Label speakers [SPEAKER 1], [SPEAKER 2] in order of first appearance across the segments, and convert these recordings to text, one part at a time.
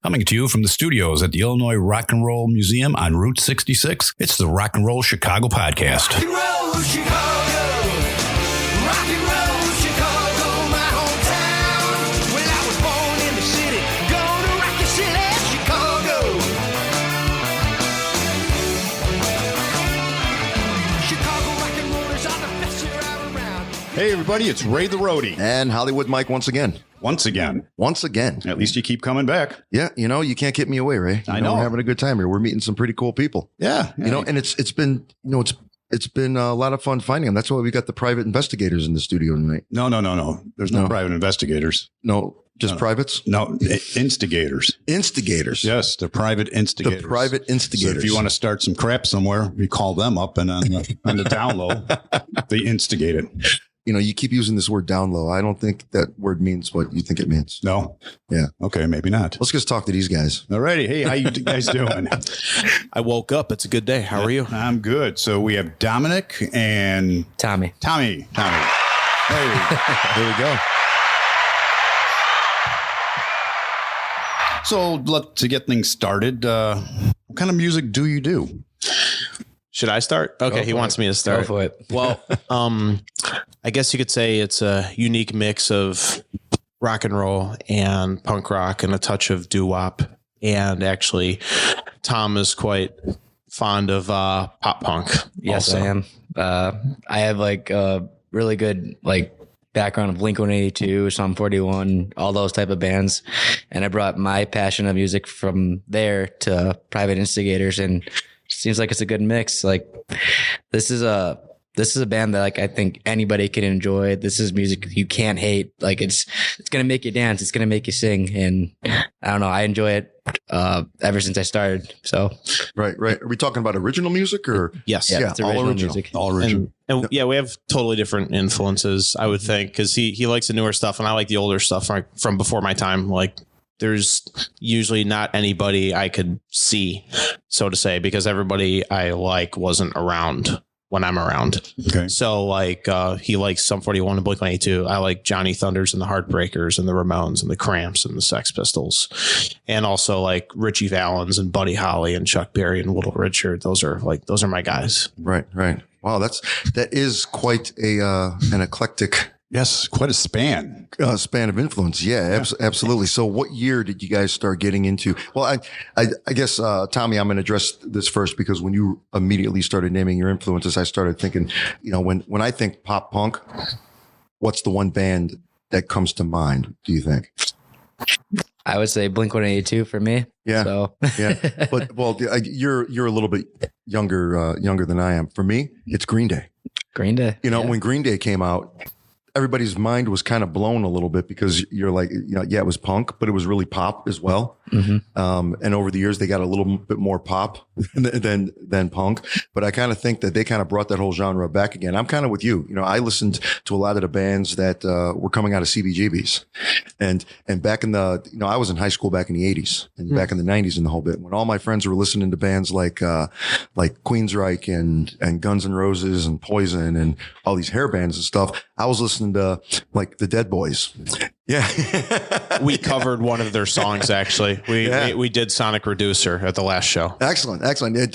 [SPEAKER 1] Coming to you from the studios at the Illinois Rock and Roll Museum on Route 66, it's the Rock and Roll Chicago podcast.
[SPEAKER 2] Rock and roll Chicago, rock and roll Chicago, my hometown. Well, I was born in the city, gonna rock the city, Chicago. Chicago rock and rollers are the best here around.
[SPEAKER 1] Hey, everybody, it's Ray the Roadie.
[SPEAKER 3] And Hollywood Mike once again.
[SPEAKER 1] Once again.
[SPEAKER 3] At
[SPEAKER 1] least you keep coming back.
[SPEAKER 3] Yeah, you can't get me away, Ray.
[SPEAKER 1] I know.
[SPEAKER 3] We're having a good time here. We're meeting some pretty cool people.
[SPEAKER 1] Yeah.
[SPEAKER 3] And it's been a lot of fun finding them. That's why we got the Private Investigators in the studio tonight.
[SPEAKER 1] No. There's no private investigators.
[SPEAKER 3] No, just privates?
[SPEAKER 1] No, instigators.
[SPEAKER 3] Instigators.
[SPEAKER 1] Yes, the Private Instigators.
[SPEAKER 3] The Private Instigators.
[SPEAKER 1] So if you want to start some crap somewhere, you call them up and on the down low, they instigate it.
[SPEAKER 3] You keep using this word down low. I don't think that word means what you think it means.
[SPEAKER 1] No?
[SPEAKER 3] Yeah.
[SPEAKER 1] Okay, maybe not.
[SPEAKER 3] Let's just talk to these guys.
[SPEAKER 1] Alrighty. Hey, how you guys doing?
[SPEAKER 4] I woke up. It's a good day. How are you?
[SPEAKER 1] I'm good. So we have Dominic and
[SPEAKER 5] Tommy.
[SPEAKER 1] Hey,
[SPEAKER 3] There we go.
[SPEAKER 1] so to get things started, what kind of music do you do?
[SPEAKER 4] Should I start? Okay, he wants me to start.
[SPEAKER 5] Go for it.
[SPEAKER 4] Well, I guess you could say it's a unique mix of rock and roll and punk rock and a touch of doo-wop. And actually, Tom is quite fond of pop punk.
[SPEAKER 5] Yes,
[SPEAKER 4] also.
[SPEAKER 5] I am. I have a really good background of Blink-182, Sum 41, all those type of bands. And I brought my passion of music from there to Private Instigators, and seems like it's a good mix. This is a band that I think anybody can enjoy. This is music you can't hate. It's gonna make you dance. It's gonna make you sing. And I don't know. I enjoy it ever since I started. So
[SPEAKER 3] Right. Are we talking about original music or?
[SPEAKER 4] Yes.
[SPEAKER 5] yeah, it's original music.
[SPEAKER 1] All original.
[SPEAKER 4] And yeah, we have totally different influences, I would think, because he likes the newer stuff and I like the older stuff from before my time. There's usually not anybody I could see, so to say, because everybody I like wasn't around when I'm around.
[SPEAKER 1] Okay.
[SPEAKER 4] So he likes Sum 41 and Blink-182. I like Johnny Thunders and the Heartbreakers and the Ramones and the Cramps and the Sex Pistols. And also Richie Valens and Buddy Holly and Chuck Berry and Little Richard. Those are my guys.
[SPEAKER 3] Right. Wow. That is quite an eclectic.
[SPEAKER 1] Yes, quite a span.
[SPEAKER 3] Span of influence. Yeah, absolutely. So what year did you guys start getting into? Well, I guess, Tommy, I'm going to address this first because when you immediately started naming your influences, I started thinking, when I think pop punk, what's the one band that comes to mind, do you think?
[SPEAKER 5] I would say Blink-182 for me.
[SPEAKER 3] Yeah.
[SPEAKER 5] So.
[SPEAKER 3] Yeah. But you're a little bit younger than I am. For me, it's Green Day.
[SPEAKER 5] Green Day.
[SPEAKER 3] When Green Day came out, everybody's mind was kind of blown a little bit because you're it was punk, but it was really pop as well. Mm-hmm. And over the years, they got a little bit more pop than punk. But I kind of think that they kind of brought that whole genre back again. I'm kind of with you. I listened to a lot of the bands that were coming out of CBGBs, and back in the I was in high school back in the 80s and back in the 90s and the whole bit when all my friends were listening to bands like Queensryche and Guns N' Roses and Poison and all these hair bands and stuff. I was listening to the Dead Boys. Yeah.
[SPEAKER 4] We covered one of their songs, actually. We did Sonic Reducer at the last show.
[SPEAKER 3] Excellent.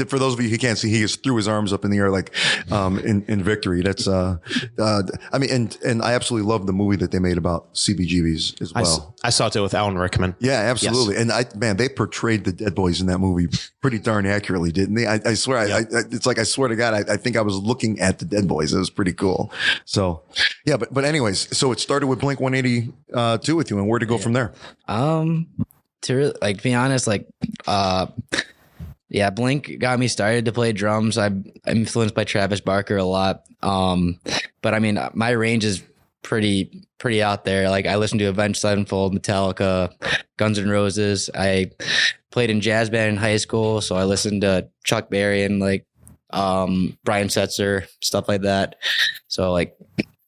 [SPEAKER 3] For those of you who can't see, he just threw his arms up in the air in victory. That's and I absolutely love the movie that they made about CBGBs as well.
[SPEAKER 4] I saw it with Alan Rickman.
[SPEAKER 3] Yeah, absolutely. Yes. And they portrayed the Dead Boys in that movie pretty darn accurately, didn't they? I swear, it's I swear to God, I think I was looking at the Dead Boys. It was pretty cool. So yeah, but anyways, so it started with Blink-182 with you, and where to go from there?
[SPEAKER 5] To be honest, Blink got me started to play drums. I'm influenced by Travis Barker a lot. But my range is pretty out there. I listen to Avenged Sevenfold, Metallica, Guns N' Roses. I played in jazz band in high school, so I listened to Chuck Berry and Brian Setzer, stuff like that. So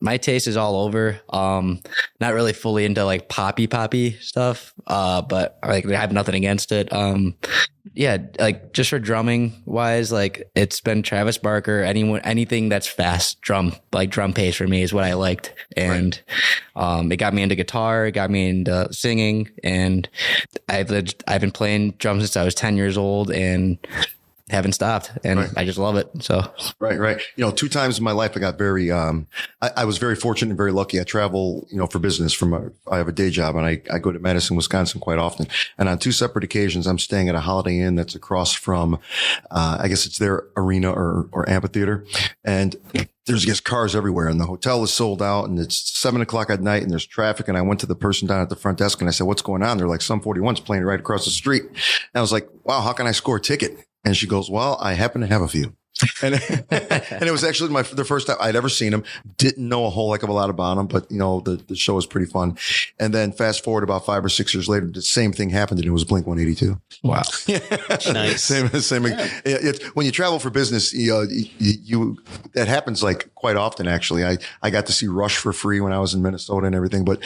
[SPEAKER 5] my taste is all over. Not really fully into poppy stuff. But I have nothing against it. yeah, like just for drumming wise, like it's been Travis Barker, anything that's fast drum pace for me is what I liked. And it got me into guitar, it got me into singing, and I've been playing drums since I was 10 years old and haven't stopped, and I just love it. So
[SPEAKER 3] right. 2 times in my life I got very I was very fortunate and very lucky. I travel for business I have a day job, and I go to Madison, Wisconsin quite often, and on 2 separate occasions I'm staying at a Holiday Inn that's across from I guess it's their arena or amphitheater, and there's just cars everywhere, and the hotel is sold out, and it's 7:00 at night, and there's traffic. And I went to the person down at the front desk and I said, "What's going on?" They're like, "Sum 41's playing right across the street." And I was like, "Wow, how can I score a ticket?" And she goes, "Well, I happen to have a few." And it was actually the first time I'd ever seen him. Didn't know a whole heck of a lot about him, but the show was pretty fun. And then fast forward about 5 or 6 years later, the same thing happened, and it was Blink-182.
[SPEAKER 4] Wow,
[SPEAKER 3] nice. Same. Yeah. When you travel for business, you that happens like quite often. Actually, I got to see Rush for free when I was in Minnesota and everything. But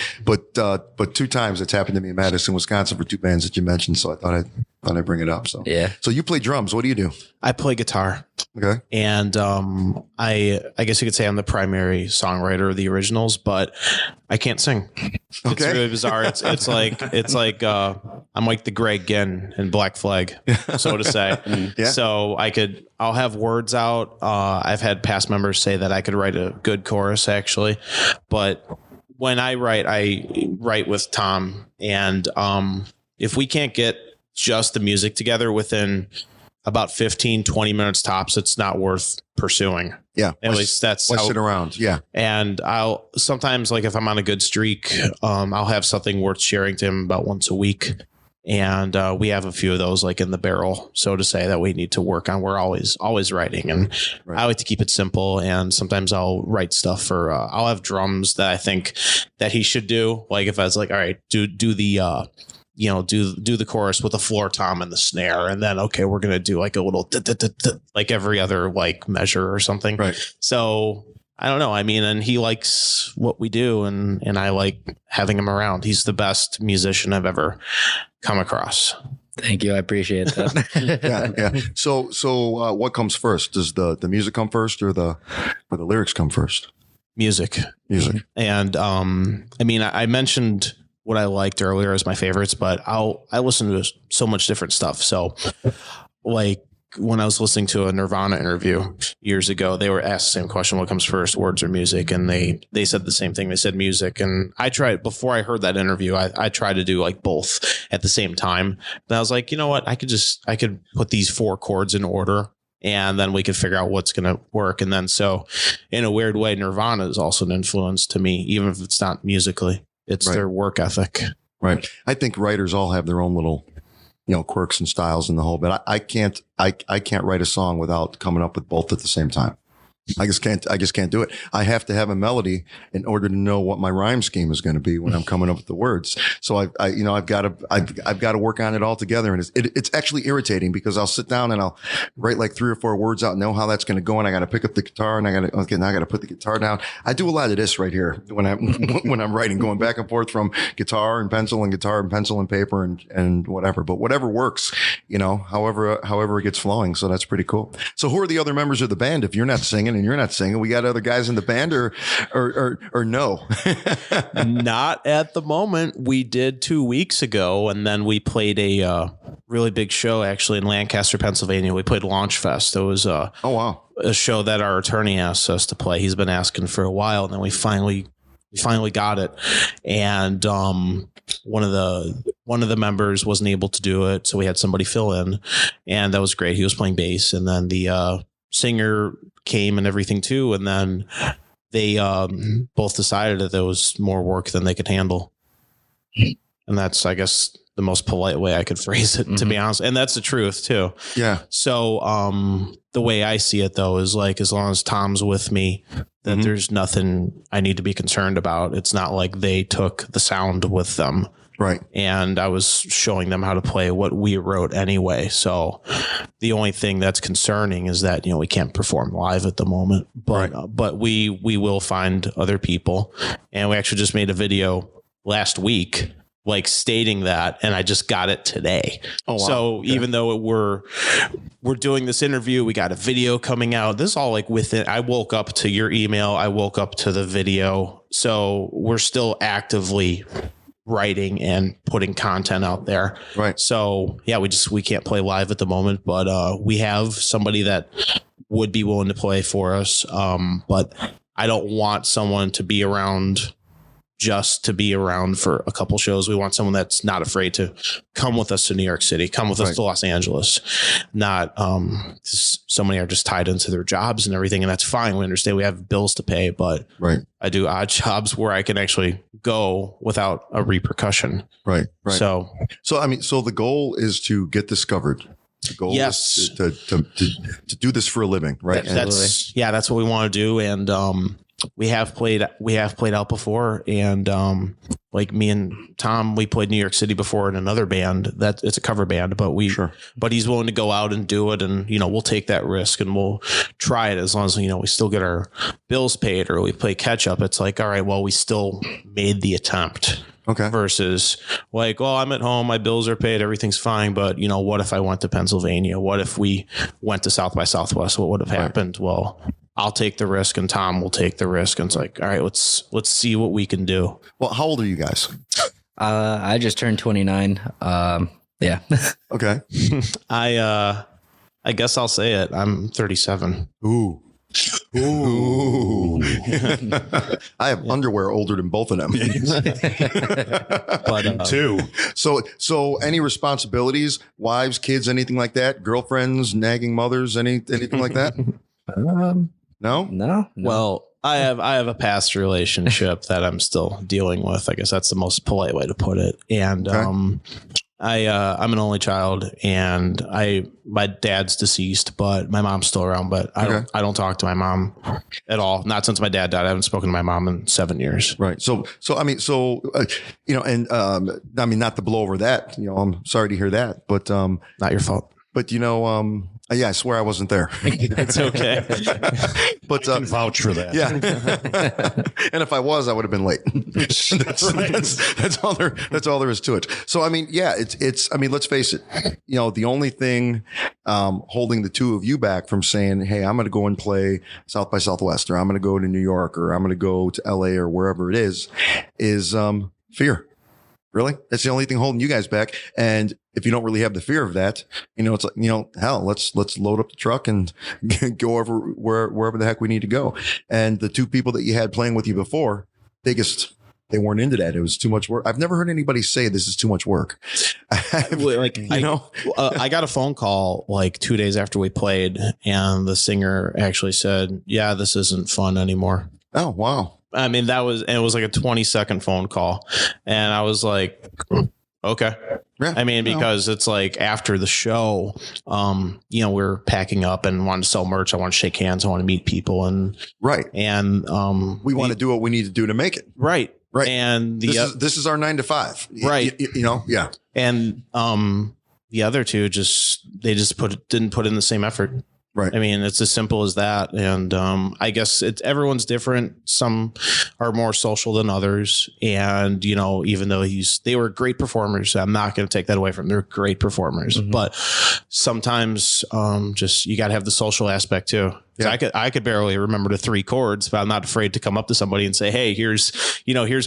[SPEAKER 3] 2 times it's happened to me in Madison, Wisconsin for 2 bands that you mentioned. So I thought I'd bring it up. So
[SPEAKER 5] yeah.
[SPEAKER 3] So you play drums. What do you do?
[SPEAKER 4] I play guitar.
[SPEAKER 3] Okay.
[SPEAKER 4] And I guess you could say I'm the primary songwriter of the originals, but I can't sing. It's really bizarre. It's like I'm like the Greg Ginn in Black Flag, so to say.
[SPEAKER 3] Yeah.
[SPEAKER 4] So I'll have words out. I've had past members say that I could write a good chorus actually, but when I write with Tom, and if we can't get just the music together within about 15, 20 minutes tops, it's not worth pursuing.
[SPEAKER 3] Yeah.
[SPEAKER 4] At least that's
[SPEAKER 3] why sit around. Yeah.
[SPEAKER 4] And I'll sometimes, like if I'm on a good streak, I'll have something worth sharing to him about once a week. And we have a few of those like in the barrel, so to say, that we need to work on. We're always writing, and I like to keep it simple. And sometimes I'll write stuff for, I'll have drums that I think that he should do. Like if I was like, all right, do the, do the chorus with the floor tom and the snare, and then okay, we're gonna do like a little like every other like measure or something.
[SPEAKER 3] Right.
[SPEAKER 4] So I don't know. I mean, and he likes what we do, and I like having him around. He's the best musician I've ever come across.
[SPEAKER 5] Thank you. I appreciate that.
[SPEAKER 3] Yeah. So what comes first? Does the music come first, or the lyrics come first?
[SPEAKER 4] Music. And I mean, I mentioned what I liked earlier as my favorites, but I listen to so much different stuff. So like when I was listening to a Nirvana interview years ago, they were asked the same question: what comes first, words or music? And they said the same thing. They said music. And I tried, before I heard that interview, I tried to do like both at the same time. And I was like, you know what? I could put these 4 chords in order, and then we could figure out what's going to work. And then, so in a weird way, Nirvana is also an influence to me, even if it's not musically. It's their work ethic. Right.
[SPEAKER 3] I think writers all have their own little, quirks and styles in the whole, but I can't write a song without coming up with both at the same time. I just can't do it. I have to have a melody in order to know what my rhyme scheme is going to be when I'm coming up with the words. So I've got to work on it all together. And it's actually irritating because I'll sit down and I'll write like 3 or 4 words out, know how that's going to go. And I got to pick up the guitar, and now I got to put the guitar down. I do a lot of this right here when I'm writing, going back and forth from guitar and pencil and paper and whatever, but whatever works, however it gets flowing. So that's pretty cool. So who are the other members of the band? If you're not singing and you're not singing, we got other guys in the band or no?
[SPEAKER 4] Not at the moment. We did 2 weeks ago, and then we played a really big show actually in Lancaster, Pennsylvania. We played Launch Fest. It was oh wow, a show that our attorney asked us to play. He's been asking for a while, and then we finally got it. And one of the members wasn't able to do it, so we had somebody fill in, and that was great. He was playing bass, and then the singer came and everything too, and then they both decided that there was more work than they could handle. And that's, I guess, the most polite way I could phrase it, to be honest. And that's the truth too. Yeah. So the way I see it though is like, as long as Tom's with me, that there's nothing I need to be concerned about. It's not like they took the sound with them. Right. And I was showing them how to play what we wrote anyway. So the only thing that's concerning is that, we can't perform live at the moment, but we will find other people. And we actually just made a video last week like stating that, and I just got it today.
[SPEAKER 3] Oh, wow.
[SPEAKER 4] So even though we're doing this interview, we got a video coming out. This is all like within. I woke up to your email. I woke up to the video. So we're still actively writing and putting content out there.
[SPEAKER 3] Right.
[SPEAKER 4] So yeah, we can't play live at the moment, but we have somebody that would be willing to play for us. But I don't want someone to be around just to be around for a couple shows. We want someone that's not afraid to come with us to New York City, come with us to Los Angeles. Not so many are just tied into their jobs and everything, and that's fine. We understand we have bills to pay, but I do odd jobs where I can actually go without a repercussion.
[SPEAKER 3] Right.
[SPEAKER 4] So
[SPEAKER 3] I mean, so the goal is to get discovered. The goal is to do this for a living, right?
[SPEAKER 4] That's what we want to do. And we have played out before, and like me and Tom, we played New York City before in another band that it's a cover band, but but he's willing to go out and do it, and we'll take that risk and we'll try it as long as we still get our bills paid or we play catch up. It's like, all right, well, we still made the attempt.
[SPEAKER 3] Okay.
[SPEAKER 4] Versus like, well, I'm at home, my bills are paid, everything's fine, but what if I went to Pennsylvania? What if we went to South by Southwest? What would have happened? Well, I'll take the risk and Tom will take the risk. And it's like, all right, let's see what we can do.
[SPEAKER 3] Well, how old are you guys?
[SPEAKER 5] I just turned 29. Yeah.
[SPEAKER 3] Okay.
[SPEAKER 4] I guess I'll say it. I'm 37.
[SPEAKER 3] Ooh. I have underwear older than both of them.
[SPEAKER 4] But
[SPEAKER 1] Two.
[SPEAKER 3] So any responsibilities, wives, kids, anything like that? Girlfriends, nagging mothers, anything like that? No.
[SPEAKER 5] Well,
[SPEAKER 4] I have a past relationship that I'm still dealing with. I guess that's the most polite way to put it. And I'm an only child, and my dad's deceased, but my mom's still around. But I don't talk to my mom at all. Not since my dad died. I haven't spoken to my mom in 7 years.
[SPEAKER 3] Right. So I mean, and I mean, not to blow over that. I'm sorry to hear that, but
[SPEAKER 4] Not your fault.
[SPEAKER 3] But I swear I wasn't there.
[SPEAKER 4] It's okay.
[SPEAKER 3] But
[SPEAKER 1] I can vouch for that.
[SPEAKER 3] yeah. And if I was, I would have been late. That's all there is to it. So I mean, yeah, it's I mean, let's face it. The only thing holding the two of you back from saying, hey, I'm going to go and play South by Southwest, or I'm going to go to New York, or I'm going to go to LA, or wherever it is fear. Really? That's the only thing holding you guys back. And if you don't really have the fear of that, it's like, hell, let's load up the truck and go over wherever the heck we need to go. And the two people that you had playing with you before, they weren't into that. It was too much work. I've never heard anybody say this is too much work.
[SPEAKER 4] I got a phone call like 2 days after we played, and the singer actually said, yeah, this isn't fun anymore.
[SPEAKER 3] Oh, wow.
[SPEAKER 4] I mean, it was like a 20-second phone call. And I was like, okay.
[SPEAKER 3] Yeah,
[SPEAKER 4] I mean, because it's like after the show, we're packing up and want to sell merch. I want to shake hands. I want to meet people. And
[SPEAKER 3] right.
[SPEAKER 4] And
[SPEAKER 3] we want to do what we need to do to make it.
[SPEAKER 4] Right.
[SPEAKER 3] Right.
[SPEAKER 4] And
[SPEAKER 3] this is our 9 to 5.
[SPEAKER 4] Right.
[SPEAKER 3] Yeah.
[SPEAKER 4] And the other two didn't put in the same effort.
[SPEAKER 3] Right.
[SPEAKER 4] I mean, it's as simple as that. And I guess everyone's different. Some are more social than others. And, even though they were great performers, I'm not going to take that away from them. They're great performers. Mm-hmm. But sometimes you got to have the social aspect too. Yeah. I could barely remember the 3 chords, but I'm not afraid to come up to somebody and say, hey, here's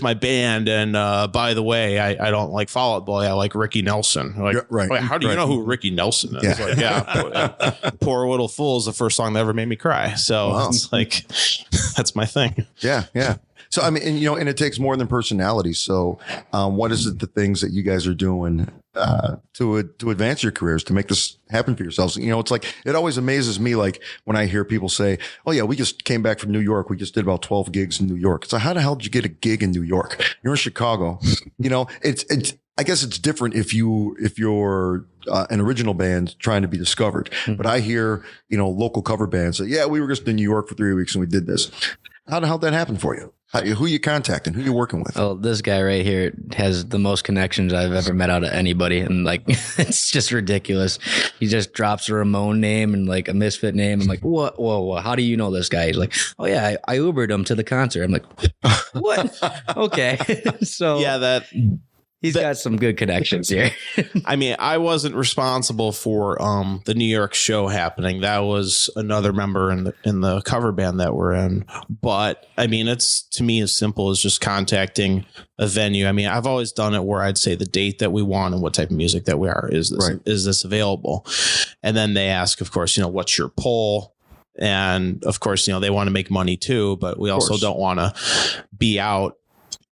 [SPEAKER 4] my band. And by the way, I don't like Fall Out Boy. I like Ricky Nelson. Like,
[SPEAKER 3] right.
[SPEAKER 4] Wait, how do you know who Ricky Nelson is?
[SPEAKER 3] Yeah.
[SPEAKER 4] Like, Poor Little Fool is the first song that ever made me cry. So It's like, that's my thing.
[SPEAKER 3] Yeah. Yeah. So, I mean, and it takes more than personality. So what is it, the things that you guys are doing to advance your careers, to make this happen for yourselves? It's like, it always amazes me, like when I hear people say, oh yeah, we just came back from New York. We just did about 12 gigs in New York. So how the hell did you get a gig in New York? You're in Chicago. It's I guess it's different if you're an original band trying to be discovered. Mm-hmm. But I hear, local cover bands say, yeah, we were just in New York for 3 weeks and we did this. How the hell did that happen for you? Who you contacting? Who you working with?
[SPEAKER 5] Oh, this guy right here has the most connections I've ever met out of anybody. And like, it's just ridiculous. He just drops a Ramon name and like a Misfit name. I'm like, what? Whoa. How do you know this guy? He's like, oh yeah, I Ubered him to the concert. I'm like, what? Okay. So
[SPEAKER 4] yeah,
[SPEAKER 5] He's got some good connections here.
[SPEAKER 4] I mean, I wasn't responsible for the New York show happening. That was another member in the cover band that we're in. But I mean, it's to me as simple as just contacting a venue. I mean, I've always done it where I'd say the date that we want and what type of music that we are. Is this available? And then they ask, of course, what's your poll? And of course, they want to make money too, but we also don't want to be out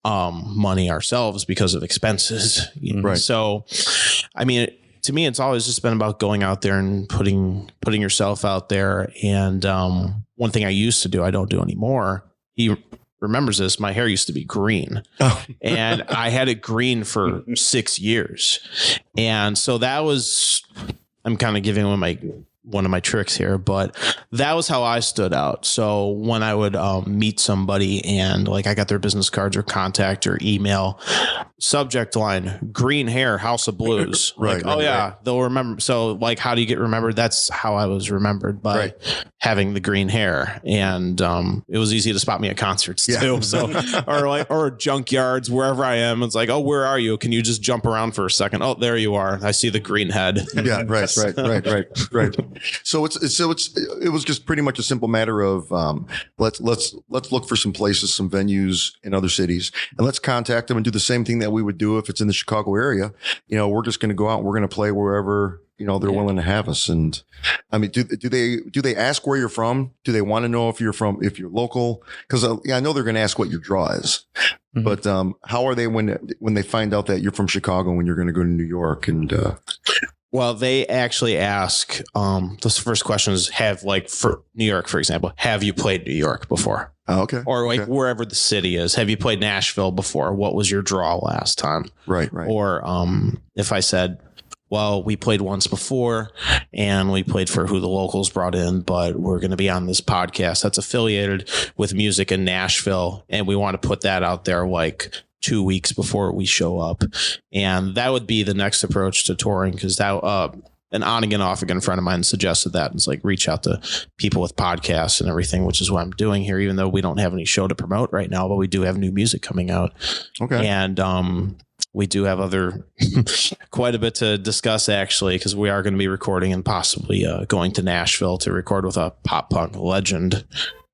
[SPEAKER 4] money ourselves because of expenses.
[SPEAKER 3] Right.
[SPEAKER 4] So, I mean, to me, it's always just been about going out there and putting yourself out there. And one thing I used to do, I don't do anymore. He remembers this. My hair used to be green, and I had it green for 6 years. And so that was, I'm kind of giving one of my tricks here, but that was how I stood out. So when I would meet somebody and like I got their business cards or contact or email, subject line, green hair, House of Blues. They'll remember. So like, how do you get remembered? That's how I was remembered, by having the green hair. And it was easy to spot me at concerts too. So or junkyards, wherever I am. It's like, oh, where are you? Can you just jump around for a second? Oh, there you are. I see the green head.
[SPEAKER 3] Yeah, right. So it was just pretty much a simple matter of let's look for some places, some venues in other cities, and let's contact them and do the same thing that we would do if it's in the Chicago area. We're just going to go out and we're going to play wherever they're willing to have us. And I mean, do they ask where you're from? Do they want to know if you're local? Because I know they're going to ask what your draw is. Mm-hmm. But how are they when they find out that you're from Chicago when you're going to go to New York? And
[SPEAKER 4] well, they actually ask, the first question is, for New York, for example, have you played New York before?
[SPEAKER 3] Oh, okay.
[SPEAKER 4] Or wherever the city is, have you played Nashville before? What was your draw last time?
[SPEAKER 3] Right.
[SPEAKER 4] Or if I said, well, we played once before and we played for who the locals brought in, but we're going to be on this podcast that's affiliated with music in Nashville. And we want to put that out there 2 weeks before we show up. And that would be the next approach to touring, because that an on again, off again friend of mine suggested that. It's like, reach out to people with podcasts and everything, which is what I'm doing here, even though we don't have any show to promote right now, but we do have new music coming out.
[SPEAKER 3] Okay.
[SPEAKER 4] And we do have quite a bit to discuss, actually, because we are going to be recording and possibly going to Nashville to record with a pop punk legend.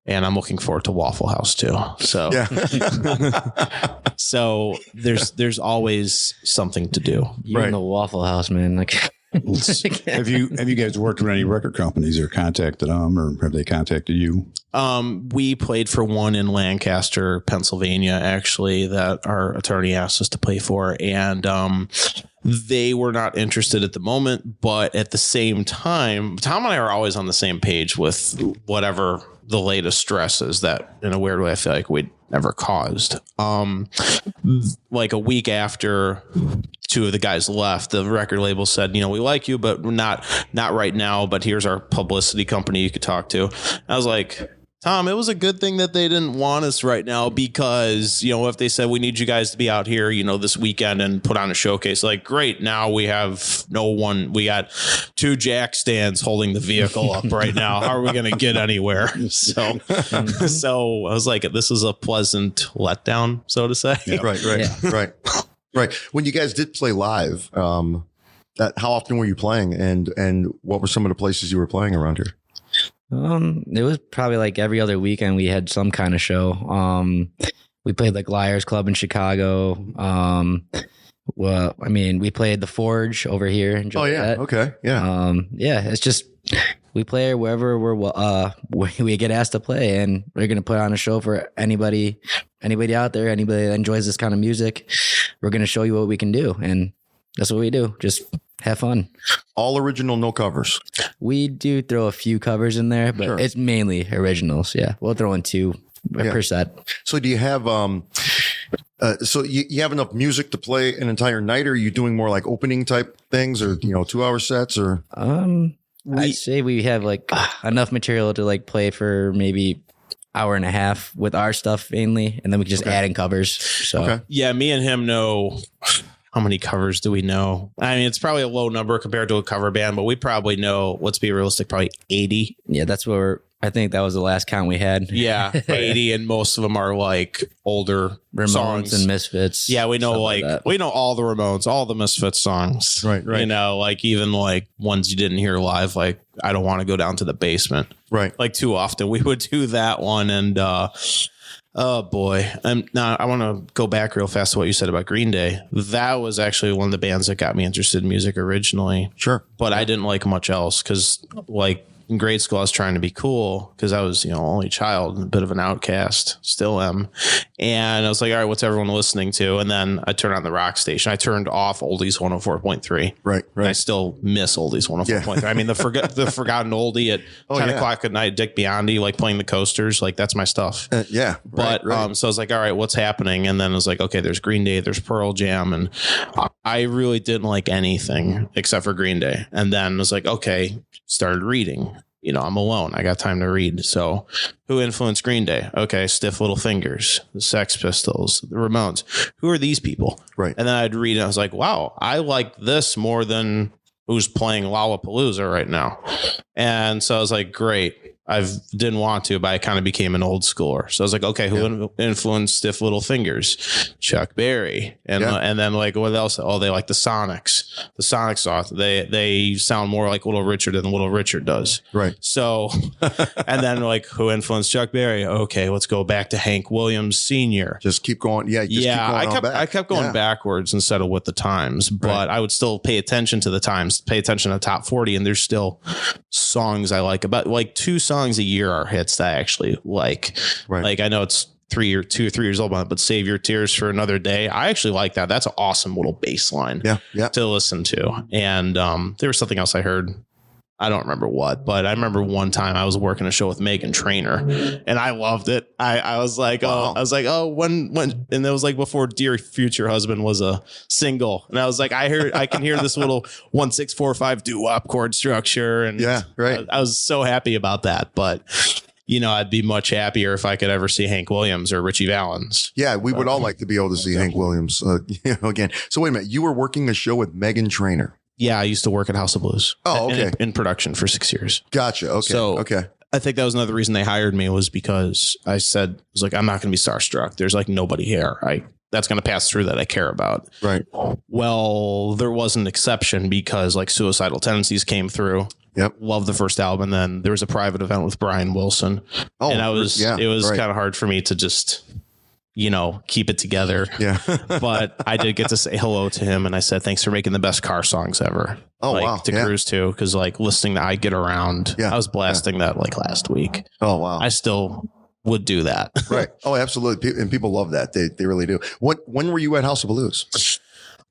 [SPEAKER 4] And I'm looking forward to Waffle House too. So, so there's always something to do.
[SPEAKER 5] You're in the Waffle House, man.
[SPEAKER 1] Have you guys worked with any record companies or contacted them, or have they contacted you?
[SPEAKER 4] We played for one in Lancaster, Pennsylvania, actually, that our attorney asked us to play for. And, they were not interested at the moment, but at the same time, Tom and I are always on the same page with whatever the latest stress is that, in a weird way, I feel like we'd never caused. Like a week after two of the guys left, the record label said, we like you, but not right now, but here's our publicity company you could talk to. I was like, Tom, it was a good thing that they didn't want us right now, because, if they said we need you guys to be out here, this weekend and put on a showcase, like, great. Now we have no one. We got 2 jack stands holding the vehicle up right now. How are we going to get anywhere? So I was like, this is a pleasant letdown, so to say.
[SPEAKER 3] Yeah. Right. When you guys did play live, how often were you playing, and what were some of the places you were playing around here?
[SPEAKER 5] It was probably every other weekend we had some kind of show. We played Liars Club in Chicago. Well, I mean, we played the Forge over here in Joliet.
[SPEAKER 3] Oh yeah. Okay. Yeah.
[SPEAKER 5] It's just, we play wherever we get asked to play, and we're going to put on a show for anybody out there, anybody that enjoys this kind of music. We're going to show you what we can do. And that's what we do. Just have fun.
[SPEAKER 3] All original, no covers.
[SPEAKER 5] We do throw a few covers in there, but It's mainly originals. Yeah. We'll throw in 2 per set. So do you have,
[SPEAKER 3] so you have enough music to play an entire night, or are you doing more opening type things, or, 2-hour sets, or?
[SPEAKER 5] I'd say we have enough material to play for maybe hour and a half with our stuff mainly, and then we can just add in covers. So
[SPEAKER 4] yeah, me and him know. how many covers do we know? I mean, it's probably a low number compared to a cover band, but we probably know, let's be realistic, probably 80.
[SPEAKER 5] Yeah, that's where I think that was the last count we had.
[SPEAKER 4] Yeah, 80, and most of them are like older
[SPEAKER 5] Ramones
[SPEAKER 4] songs
[SPEAKER 5] and Misfits.
[SPEAKER 4] Yeah, we know
[SPEAKER 5] that.
[SPEAKER 4] we know all the Ramones, all the Misfits songs.
[SPEAKER 3] Right.
[SPEAKER 4] You know, like even like ones you didn't hear live, like I Don't Want to Go Down to the Basement.
[SPEAKER 3] Right.
[SPEAKER 4] Like too often we would do that one, and oh boy. Now I want to go back real fast to what you said about Green Day. That was actually one of the bands that got me interested in music originally.
[SPEAKER 3] Sure.
[SPEAKER 4] But I didn't like much else because like in grade school, I was trying to be cool because I was, only child, a bit of an outcast, still am. And I was like, all right, what's everyone listening to? And then I turned on the rock station. I turned off Oldies 104.3.
[SPEAKER 3] Right.
[SPEAKER 4] And I still miss Oldies 104.3. I mean, the forgotten oldie at 10 o'clock at night, Dick Biondi, like playing the coasters, like that's my stuff.
[SPEAKER 3] Yeah.
[SPEAKER 4] But so I was like, all right, what's happening? And then I was like, okay, there's Green Day, there's Pearl Jam. And I really didn't like anything except for Green Day. And then I was like, okay, started reading. I'm alone. I got time to read. So who influenced Green Day? Okay, Stiff Little Fingers, the Sex Pistols, the Ramones. Who are these people?
[SPEAKER 3] Right.
[SPEAKER 4] And then I'd read and I was like, wow, I like this more than who's playing Lollapalooza right now. And so I was like, great. I didn't want to, but I kind of became an old schooler. So I was like, okay, who influenced Stiff Little Fingers? Chuck Berry. And then like, what else? Oh, they like the Sonics. The Sonics are, they sound more like Little Richard than Little Richard does.
[SPEAKER 3] Right.
[SPEAKER 4] So, and then like, who influenced Chuck Berry? Okay, let's go back to Hank Williams Sr.
[SPEAKER 3] Just keep going. Yeah. Keep going
[SPEAKER 4] I kept going backwards instead of with the times, but I would still pay attention to the times, pay attention to the top 40. And there's still songs I like, about like 2 songs a year are hits that I actually like.
[SPEAKER 3] Right.
[SPEAKER 4] Like I know it's 2 or 3 years old, but Save Your Tears for Another Day. I actually like that. That's an awesome little bass line to listen to. And there was something else I heard. I don't remember what, but I remember one time I was working a show with Meghan Trainor and I loved it. I was like, when, and it was like before Dear Future Husband was a single. And I was like, I can hear this little 1-6-4-5 doo-wop chord structure. And I was so happy about that. But I'd be much happier if I could ever see Hank Williams or Richie Valens.
[SPEAKER 3] Yeah, we would all like to be able to see Hank Williams again. So wait a minute, you were working a show with Meghan Trainor.
[SPEAKER 4] Yeah, I used to work at House of Blues.
[SPEAKER 3] Oh, okay.
[SPEAKER 4] In production for 6 years.
[SPEAKER 3] Gotcha. Okay.
[SPEAKER 4] So,
[SPEAKER 3] okay.
[SPEAKER 4] I think that was another reason they hired me was because I was like, I'm not going to be starstruck. There's like nobody here. That's going to pass through that I care about.
[SPEAKER 3] Right.
[SPEAKER 4] Well, there was an exception because like Suicidal Tendencies came through.
[SPEAKER 3] Yep.
[SPEAKER 4] Loved the first album. And then there was a private event with Brian Wilson. Oh, and it was kind of hard for me to just, keep it together.
[SPEAKER 3] Yeah.
[SPEAKER 4] But I did get to say hello to him. And I said, thanks for making the best car songs ever.
[SPEAKER 3] Oh, wow.
[SPEAKER 4] To cruise to. Cause like listening to I Get Around, I was blasting that like last week.
[SPEAKER 3] Oh, wow.
[SPEAKER 4] I still would do that.
[SPEAKER 3] Right. Oh, absolutely. And people love that. They really do. When were you at House of Blues?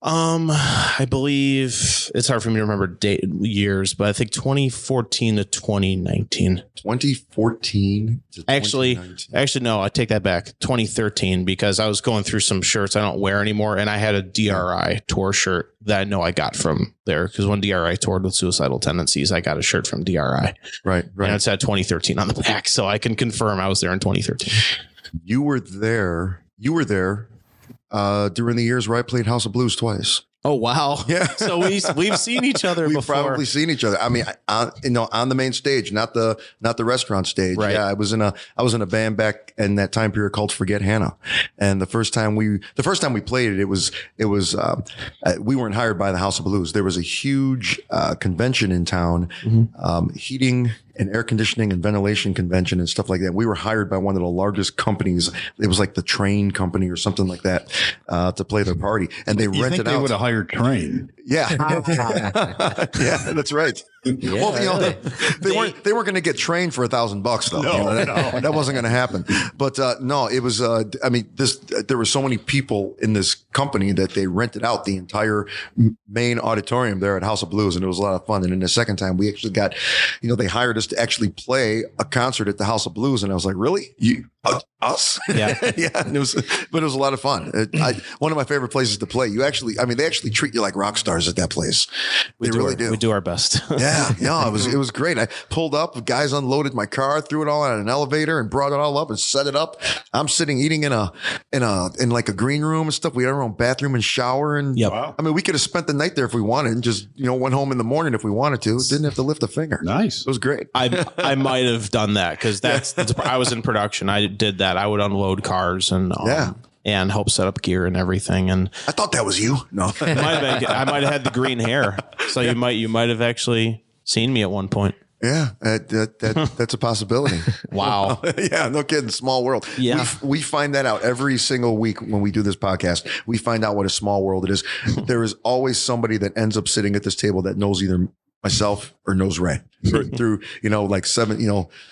[SPEAKER 4] I believe it's hard for me to remember years, but I think 2014 to 2019.
[SPEAKER 3] 2014 to 2019.
[SPEAKER 4] Actually, no, I take that back. 2013, because I was going through some shirts I don't wear anymore, and I had a DRI tour shirt that I know I got from there because when DRI toured with Suicidal Tendencies, I got a shirt from DRI.
[SPEAKER 3] Right.
[SPEAKER 4] And it said 2013 on the back, so I can confirm I was there in 2013.
[SPEAKER 3] You were there during the years where I played House of Blues twice.
[SPEAKER 4] Oh, wow.
[SPEAKER 3] Yeah.
[SPEAKER 4] So we've seen each other
[SPEAKER 3] We've
[SPEAKER 4] before.
[SPEAKER 3] probably seen each other. I mean, on the main stage, not the restaurant stage.
[SPEAKER 4] Right.
[SPEAKER 3] Yeah. I was in a band back in that time period called Forget Hannah. And the first time we played it was we weren't hired by the House of Blues. There was a huge, convention in town, heating and air conditioning and ventilation convention and stuff like that. We were hired by one of the largest companies. It was like the Train Company or something like that, to play their party. And they rented out.
[SPEAKER 1] They would have hired Train.
[SPEAKER 3] Yeah. Yeah, that's right.
[SPEAKER 5] Yeah,
[SPEAKER 3] well, they weren't going to get trained for $1,000 though.
[SPEAKER 1] No,
[SPEAKER 3] that wasn't going to happen. But no, it was. There were so many people in this company that they rented out the entire main auditorium there at House of Blues, and it was a lot of fun. And then the second time, we actually got, they hired us to actually play a concert at the House of Blues, and I was like, really? us.
[SPEAKER 4] Yeah.
[SPEAKER 3] Yeah. And but it was a lot of fun. One of my favorite places to play. They actually treat you like rock stars at that place. They really do.
[SPEAKER 4] We do our best.
[SPEAKER 3] Yeah. Yeah. It was great. I pulled up, guys unloaded my car, threw it all on an elevator and brought it all up and set it up. I'm sitting eating in like a green room and stuff. We had our own bathroom and shower. And
[SPEAKER 4] Yep.
[SPEAKER 1] Wow.
[SPEAKER 3] I mean, we could have spent the night there if we wanted and just, went home in the morning if we wanted to. Didn't have to lift a finger.
[SPEAKER 1] Nice.
[SPEAKER 3] It was great.
[SPEAKER 4] I might have done that because I was in production. I did that. I would unload cars and and help set up gear and everything. And
[SPEAKER 3] I thought that was you. No.
[SPEAKER 4] I might have had the green hair, so you might have actually seen me at one point.
[SPEAKER 3] Yeah, that's a possibility.
[SPEAKER 4] Wow.
[SPEAKER 3] Yeah, no kidding. Small world.
[SPEAKER 4] Yeah.
[SPEAKER 3] We find that out every single week when we do this podcast. We find out what a small world it is. There is always somebody that ends up sitting at this table that knows either myself or knows Ray through like 7,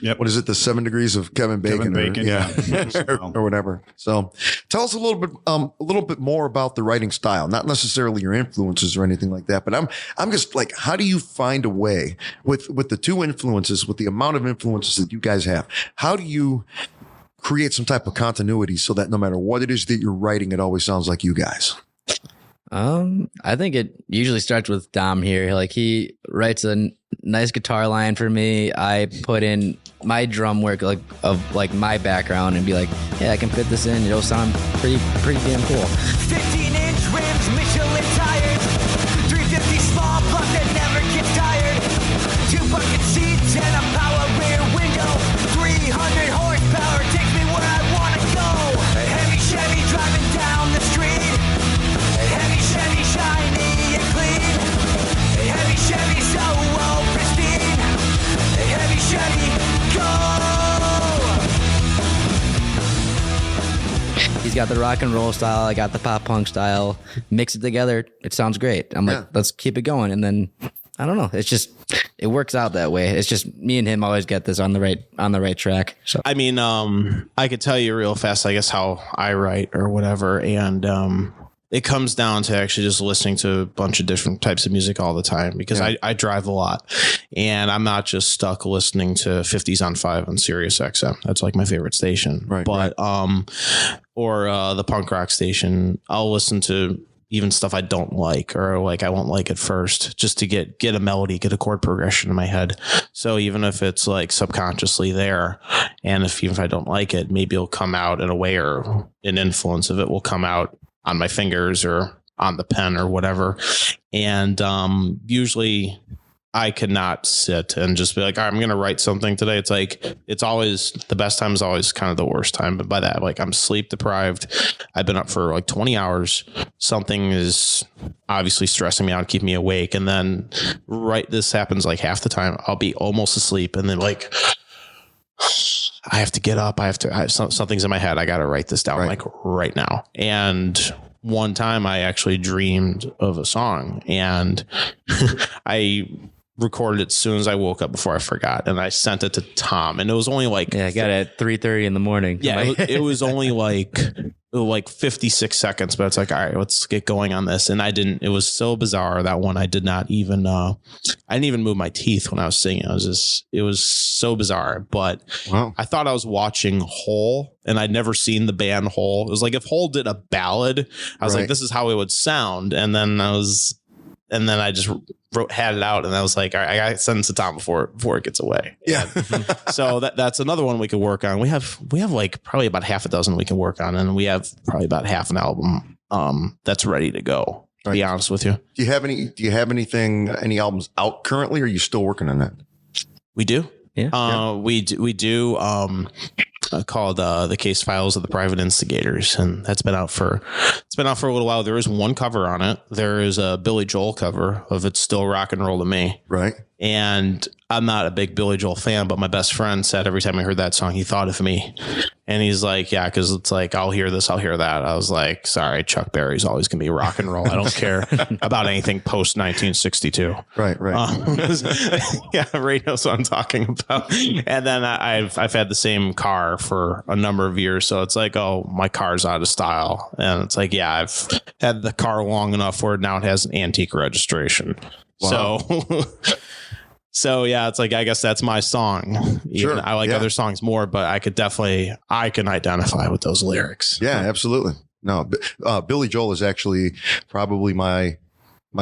[SPEAKER 1] Yep.
[SPEAKER 3] what is it? The 7 degrees of Kevin Bacon. Or whatever. So tell us a little bit more about the writing style, not necessarily your influences or anything like that, but I'm just like, how do you find a way with the two influences, with the amount of influences that you guys have? How do you create some type of continuity so that no matter what it is that you're writing, it always sounds like you guys?
[SPEAKER 5] I think it usually starts with Dom here. Like he writes a nice guitar line for me. I put in my drum work of my background and be like, yeah, I can fit this in. It'll sound pretty damn cool.
[SPEAKER 2] 15-inch rims, Michelin tires, 350 small block that never gets tired, 2 bucket seats and a power rear window, 300 horsepower takes me where I want to go. A heavy Chevy driving down the street, a heavy Chevy shiny and clean, a heavy Chevy so pristine, a heavy Chevy go.
[SPEAKER 5] He's got the rock and roll style. I got the pop punk style. Mix it together. It sounds great. I'm like, let's keep it going. And then I don't know. It's just, it works out that way. It's just me and him always get this on the right track. So
[SPEAKER 4] I mean, I could tell you real fast, I guess, how I write or whatever. And it comes down to actually just listening to a bunch of different types of music all the time because I drive a lot and I'm not just stuck listening to 50s on 5 on Sirius XM. That's like my favorite station.
[SPEAKER 3] Right,
[SPEAKER 4] but, or the punk rock station, I'll listen to even stuff I don't like or like I won't like at first just to get a melody, get a chord progression in my head. So even if it's like subconsciously there and even if I don't like it, maybe it'll come out in a way or an influence of it will come out on my fingers or on the pen or whatever. And usually I cannot sit and just be like, all right, I'm going to write something today. It's like, it's always the best time is always kind of the worst time. But by that, like I'm sleep deprived. I've been up for like 20 hours. Something is obviously stressing me out, keeping me awake. And then this happens like half the time. I'll be almost asleep. And then like, I have to get up. Something's in my head. I got to write this down like right now. And one time I actually dreamed of a song and I recorded it as soon as I woke up before I forgot. And I sent it to Tom and it was only like,
[SPEAKER 5] I got it at 3:30 in the morning.
[SPEAKER 4] Yeah. It was only like 56 seconds, but it's like, all right, let's get going on this. And it was so bizarre. That one, I didn't even move my teeth when I was singing. It was so bizarre, but
[SPEAKER 3] wow.
[SPEAKER 4] I thought I was watching Hole and I'd never seen the band Hole. It was like, if Hole did a ballad, I was like, this is how it would sound. And then I just had it out and I was like, all right, I got to send this to Tom before it gets away.
[SPEAKER 3] Yeah.
[SPEAKER 4] So that's another one we could work on. We have like probably about half a dozen we can work on and we have probably about half an album that's ready to go, to be honest with you.
[SPEAKER 3] Do you have any albums out currently or are you still working on that?
[SPEAKER 4] We do.
[SPEAKER 5] Yeah.
[SPEAKER 4] We do called The Case Files of the Private Instigators, and that's been out for a little while. There is one cover on it. There is a Billy Joel cover of It's Still Rock and Roll to Me.
[SPEAKER 3] Right.
[SPEAKER 4] And I'm not a big Billy Joel fan, but my best friend said every time I heard that song, he thought of me. And he's like, yeah, because it's like, I'll hear this, I'll hear that. I was like, sorry, Chuck Berry's always going to be rock and roll. I don't care about anything post 1962.
[SPEAKER 3] Right.
[SPEAKER 4] Yeah, Ray knows what I'm talking about. And then I've had the same car for a number of years. So it's like, oh, my car's out of style. And it's like, yeah, I've had the car long enough where now it has an antique registration. Wow. So yeah, it's like, I guess that's my song.
[SPEAKER 3] Sure.
[SPEAKER 4] I like
[SPEAKER 3] Yeah.
[SPEAKER 4] other songs more, but I can identify with those lyrics.
[SPEAKER 3] Yeah, absolutely. No, Billy Joel is actually probably my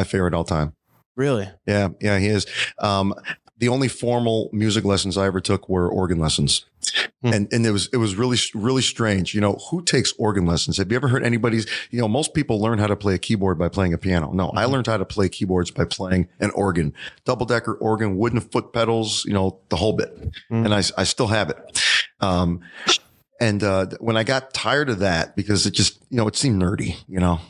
[SPEAKER 3] favorite all time.
[SPEAKER 4] Really?
[SPEAKER 3] Yeah, he is. The only formal music lessons I ever took were organ lessons. And it was really, really strange. You know, who takes organ lessons? Have you ever heard anybody's, most people learn how to play a keyboard by playing a piano. No, I learned how to play keyboards by playing an organ, double decker organ, wooden foot pedals, the whole bit. And I still have it. And when I got tired of that, because it just, it seemed nerdy,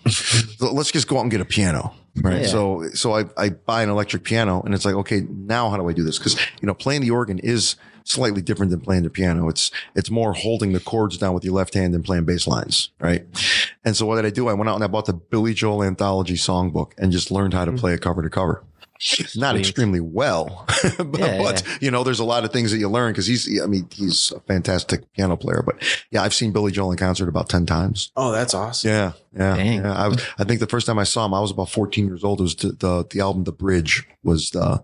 [SPEAKER 3] so let's just go out and get a piano. Right.
[SPEAKER 5] Yeah.
[SPEAKER 3] So I buy an electric piano, and it's like, okay, now how do I do this? Because, playing the organ is slightly different than playing the piano. It's more holding the chords down with your left hand than playing bass lines. Right. And so what did I do? I went out and I bought the Billy Joel Anthology Songbook and just learned how to play it cover to cover. Not extremely well, but there's a lot of things that you learn because he's a fantastic piano player. But yeah, I've seen Billy Joel in concert about 10 times.
[SPEAKER 4] Oh, that's awesome.
[SPEAKER 3] Yeah.
[SPEAKER 5] Dang.
[SPEAKER 3] I think the first time I saw him, I was about 14 years old. It was the album The Bridge was the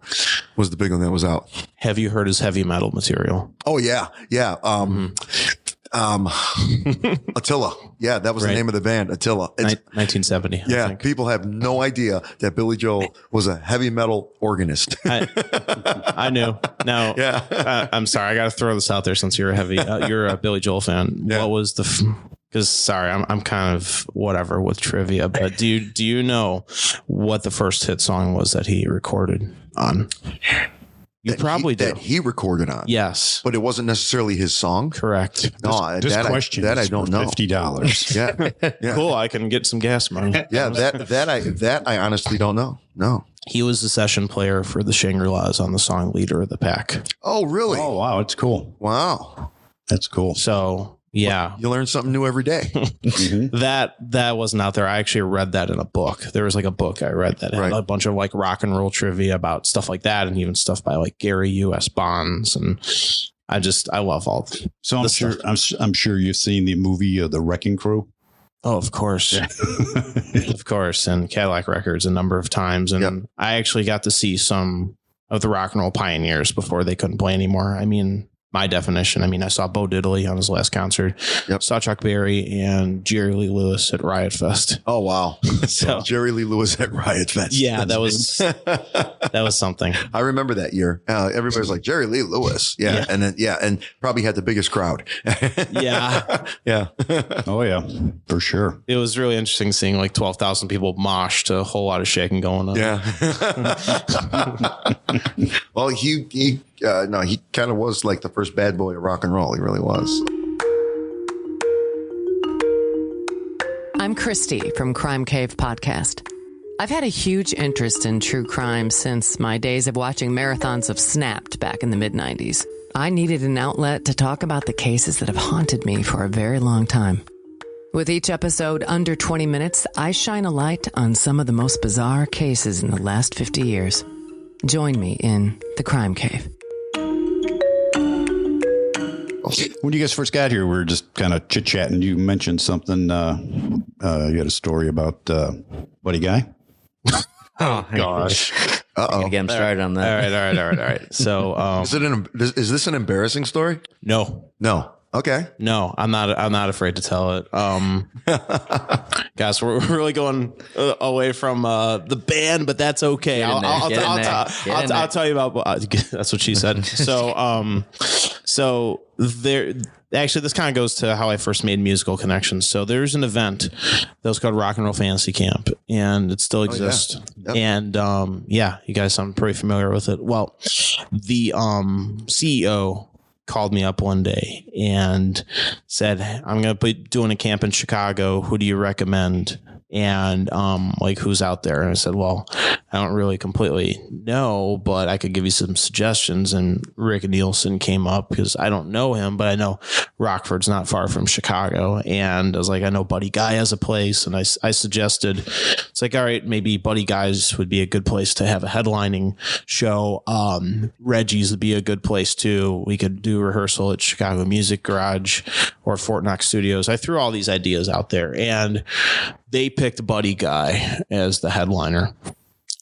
[SPEAKER 3] big one that was out.
[SPEAKER 4] Have you heard his heavy metal material?
[SPEAKER 3] Oh yeah. Attila. Yeah, that was the name of the band, Attila.
[SPEAKER 4] 1970.
[SPEAKER 3] Yeah,
[SPEAKER 4] I think.
[SPEAKER 3] people have no idea that Billy Joel was a heavy metal organist.
[SPEAKER 4] I knew. Now, I'm sorry. I got to throw this out there since you're a Billy Joel fan.
[SPEAKER 3] Yeah.
[SPEAKER 4] What was because sorry, I'm kind of whatever with trivia, but do you know what the first hit song was that he recorded on? You probably do.
[SPEAKER 3] That he recorded on.
[SPEAKER 4] Yes.
[SPEAKER 3] But it wasn't necessarily his song.
[SPEAKER 4] Correct.
[SPEAKER 3] No,
[SPEAKER 1] This question
[SPEAKER 3] I
[SPEAKER 1] is
[SPEAKER 3] don't
[SPEAKER 1] for
[SPEAKER 3] know.
[SPEAKER 1] $50.
[SPEAKER 3] Yeah.
[SPEAKER 4] Cool. I can get some gas money.
[SPEAKER 3] Yeah, that I honestly don't know. No.
[SPEAKER 4] He was the session player for the Shangri-Las on the song Leader of the Pack.
[SPEAKER 3] Oh, really?
[SPEAKER 1] Oh, wow. It's cool.
[SPEAKER 3] Wow.
[SPEAKER 1] That's cool.
[SPEAKER 4] So yeah,
[SPEAKER 3] You learn something new every day.
[SPEAKER 4] that wasn't out there. I actually read that in a book. There was like a book I read that had a bunch of like rock and roll trivia about stuff like that, and even stuff by like Gary U.S. Bonds. And I love all.
[SPEAKER 1] So I'm sure you've seen the movie The Wrecking Crew.
[SPEAKER 4] Oh, of course. Of course. And Cadillac Records a number of times. And I actually got to see some of the rock and roll pioneers before they couldn't play anymore. I mean, my definition. I mean, I saw Bo Diddley on his last concert. Yep. Saw Chuck Berry and Jerry Lee Lewis at Riot Fest.
[SPEAKER 3] Oh, wow.
[SPEAKER 4] So
[SPEAKER 3] Jerry Lee Lewis at Riot Fest.
[SPEAKER 4] Yeah, that was something.
[SPEAKER 3] I remember that year. Everybody was like, Jerry Lee Lewis. Yeah. And then, and probably had the biggest crowd.
[SPEAKER 4] Yeah.
[SPEAKER 3] Yeah.
[SPEAKER 1] Oh, yeah, for sure.
[SPEAKER 4] It was really interesting seeing like 12,000 people mosh to a whole lot of shaking going on.
[SPEAKER 3] Yeah. Well, he kind of was like the first bad boy of rock and roll. He really was.
[SPEAKER 6] I'm Christy from Crime Cave Podcast. I've had a huge interest in true crime since my days of watching marathons of Snapped back in the mid-90s. I needed an outlet to talk about the cases that have haunted me for a very long time. With each episode under 20 minutes, I shine a light on some of the most bizarre cases in the last 50 years. Join me in the Crime Cave.
[SPEAKER 1] When you guys first got here, we were just kind of chit-chatting. You mentioned something. You had a story about Buddy Guy.
[SPEAKER 5] Oh,
[SPEAKER 4] Gosh.
[SPEAKER 3] Uh-oh.
[SPEAKER 5] Get him started on that.
[SPEAKER 4] All right. So,
[SPEAKER 3] Is this an embarrassing story?
[SPEAKER 4] no,
[SPEAKER 3] Okay.
[SPEAKER 4] I'm not afraid to tell it. Guys, we're really going away from the band, but that's okay. I'll tell you about. That's what she said. So there. Actually, this kind of goes to how I first made musical connections. So there's an event that was called Rock and Roll Fantasy Camp, and it still exists.
[SPEAKER 3] Yep.
[SPEAKER 4] And you guys sound pretty familiar with it. Well, the CEO called me up one day and said, I'm going to be doing a camp in Chicago. Who do you recommend? And who's out there? And I said, well, I don't really completely know, but I could give you some suggestions. And Rick Nielsen came up because I don't know him, but I know Rockford's not far from Chicago. And I was like, I know Buddy Guy has a place. And I suggested, it's like, all right, maybe Buddy Guy's would be a good place to have a headlining show. Reggie's would be a good place too. We could do rehearsal at Chicago Music Garage or Fort Knox Studios. I threw all these ideas out there, and they picked Buddy Guy as the headliner.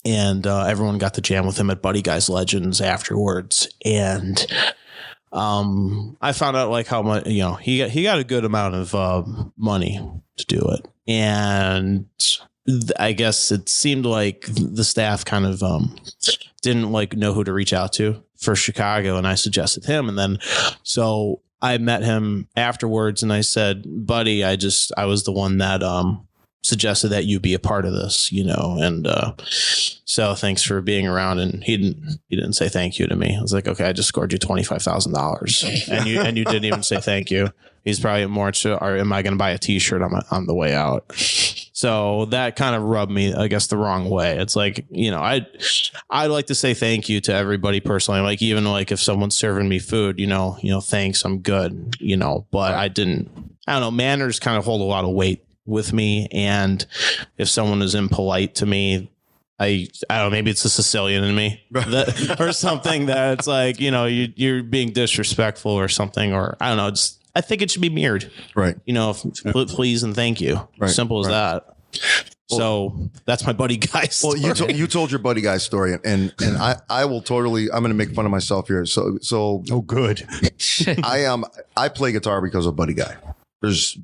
[SPEAKER 4] and everyone got to jam with him at Buddy Guy's Legends afterwards. And I found out like how much, he got a good amount of money to do it. And I guess it seemed like the staff kind of didn't like know who to reach out to for Chicago. And I suggested him. And then so I met him afterwards and I said, buddy, I was the one that suggested that you be a part of this, and so thanks for being around. And he didn't say thank you to me. I was like, okay, I just scored you $25,000 and you didn't even say thank you. He's probably more or am I going to buy a t-shirt on the way out? So that kind of rubbed me, I guess, the wrong way. It's like, I'd like to say thank you to everybody personally. Like, even like if someone's serving me food, thanks, I'm good, but I don't know. Manners kind of hold a lot of weight with me. And if someone is impolite to me, I don't know, maybe it's a Sicilian in me or something that it's like, you're being disrespectful or something, or I don't know. I think it should be mirrored. Right. Please and thank you. Right. Simple as that. So that's my Buddy Guy story.
[SPEAKER 3] Well, you told your Buddy Guy story, and I will totally. I'm going to make fun of myself here. So
[SPEAKER 1] oh, good.
[SPEAKER 3] I play guitar because of Buddy Guy. There's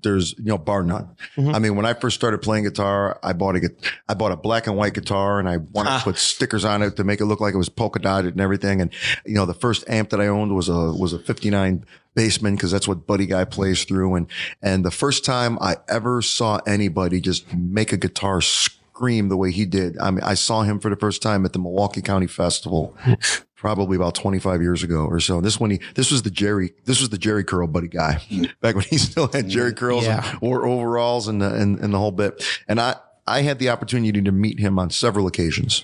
[SPEAKER 3] bar none. Mm-hmm. I mean, when I first started playing guitar, I bought a black and white guitar, and I wanted to put stickers on it to make it look like it was polka dotted and everything. And the first amp that I owned was a 59 Bassman, because that's what Buddy Guy plays through. And the first time I ever saw anybody just make a guitar scream the way he did, I mean, I saw him for the first time at the Milwaukee County Festival. Probably about 25 years ago or so. This was the Jerry curl Buddy Guy, back when he still had Jerry curls and wore overalls and the whole bit. And I had the opportunity to meet him on several occasions.